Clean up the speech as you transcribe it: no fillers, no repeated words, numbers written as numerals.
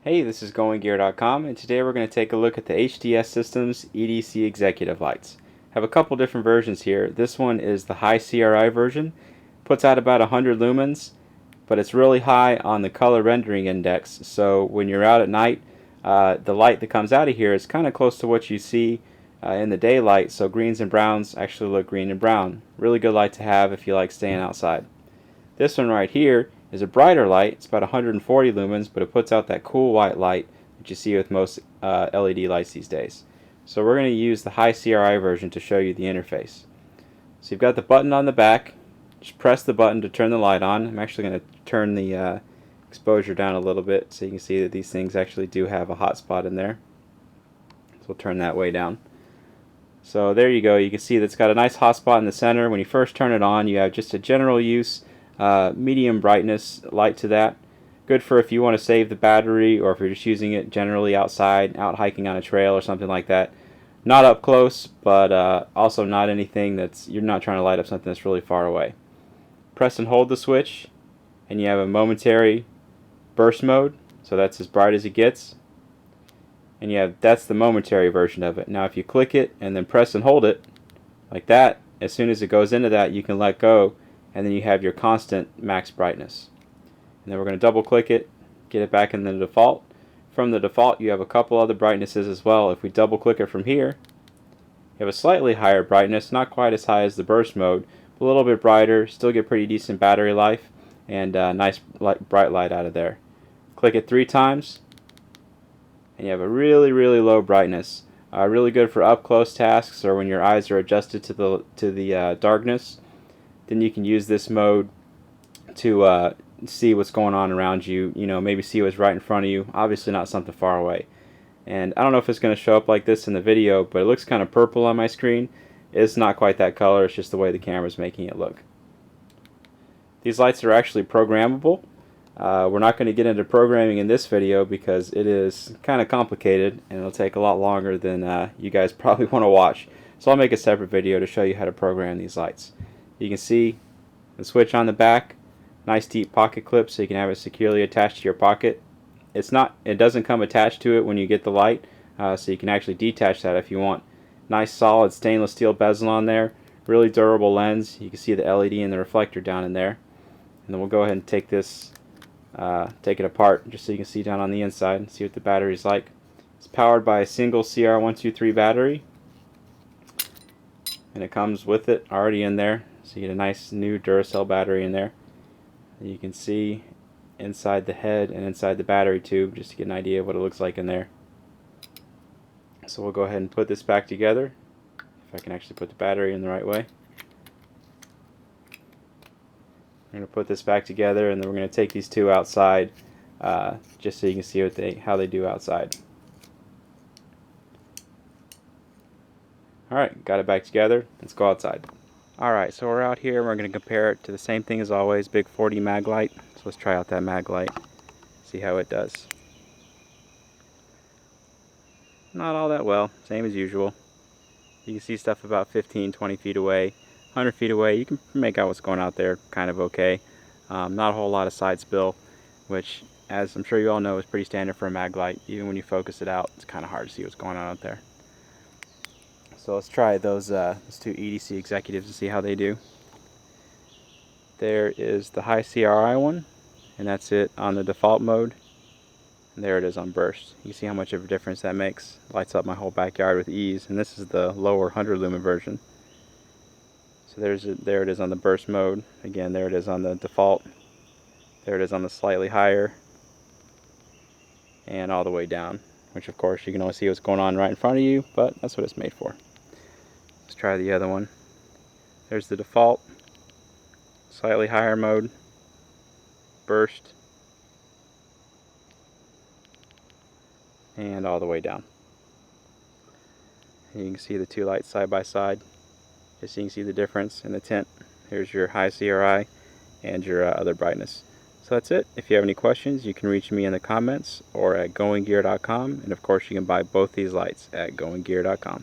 Hey, this is GoingGear.com, and today we're going to take a look at the HDS Systems EDC Executive lights. I have a couple different versions here. This one is the high CRI version. Puts out about 100 lumens, but it's really high on the color rendering index, so when you're out at night, the light that comes out of here is kind of close to what you see in the daylight, so greens and browns actually look green and brown. Really good light to have if you like staying outside. This one right here is a brighter light. It's about 140 lumens, but it puts out that cool white light that you see with most LED lights these days. So we're going to use the high CRI version to show you the interface. So you've got the button on the back. Just press the button to turn the light on. I'm actually going to turn the exposure down a little bit so you can see that these things actually do have a hot spot in there. So we'll turn that way down. So there you go. You can see that it's got a nice hot spot in the center. When you first turn it on, you have just a general use medium brightness light to that. Good for if you want to save the battery or if you're just using it generally outside, out hiking on a trail or something like that. Not up close, but also not anything that's, you're not trying to light up something that's really far away. Press and hold the switch and you have a momentary burst mode, so that's as bright as it gets. And you have, that's the momentary version of it. Now if you click it and then press and hold it like that, as soon as it goes into that you can let go, and then you have your constant max brightness. And then we're going to double click it, get it back in the default. From the default you have a couple other brightnesses as well. If we double click it from here, you have a slightly higher brightness, not quite as high as the burst mode, but a little bit brighter, still get pretty decent battery life, and nice bright light out of there. Click it 3 times and you have a really low brightness. Really good for up close tasks or when your eyes are adjusted to the darkness. Then you can use this mode to see what's going on around you, maybe see what's right in front of you, obviously not something far away. And I don't know if it's going to show up like this in the video, but it looks kind of purple on my screen. It's not quite that color, it's just the way the camera's making it look. These lights are actually programmable. We're not going to get into programming in this video because it is kind of complicated and it'll take a lot longer than you guys probably want to watch. So I'll make a separate video to show you how to program these lights. You can see the switch on the back, nice deep pocket clip so you can have it securely attached to your pocket. It doesn't come attached to it when you get the light, so you can actually detach that if you want. Nice solid stainless steel bezel on there, really durable lens. You can see the LED and the reflector down in there. And then we'll go ahead and take this, take it apart just so you can see down on the inside and see what the battery's like. It's powered by a single CR123 battery, and it comes with it already in there. So you get a nice new Duracell battery in there. You can see inside the head and inside the battery tube just to get an idea of what it looks like in there. So we'll go ahead and put this back together, if I can actually put the battery in the right way. I'm going to put this back together and then we're going to take these two outside just so you can see how they do outside. Alright, got it back together. Let's go outside. Alright, so we're out here and we're going to compare it to the same thing as always, big 40 mag light. So let's try out that mag light, see how it does. Not all that well, same as usual. You can see stuff about 15, 20 feet away, 100 feet away. You can make out what's going out there kind of okay. Not a whole lot of side spill, which, as I'm sure you all know, is pretty standard for a mag light. Even when you focus it out, it's kind of hard to see what's going on out there. So let's try those two EDC Executives to see how they do. There is the high CRI one, and that's it on the default mode. And there it is on burst. You see how much of a difference that makes. Lights up my whole backyard with ease. And this is the lower 100 lumen version. So there it is on the burst mode. Again, there it is on the default. There it is on the slightly higher, and all the way down, which of course you can only see what's going on right in front of you, but that's what it's made for. Let's try the other one. There's the default, slightly higher mode, burst, and all the way down. And you can see the two lights side by side, just so you can see the difference in the tint. Here's your high CRI and your other brightness. So that's it. If you have any questions, you can reach me in the comments or at goinggear.com, and of course you can buy both these lights at goinggear.com.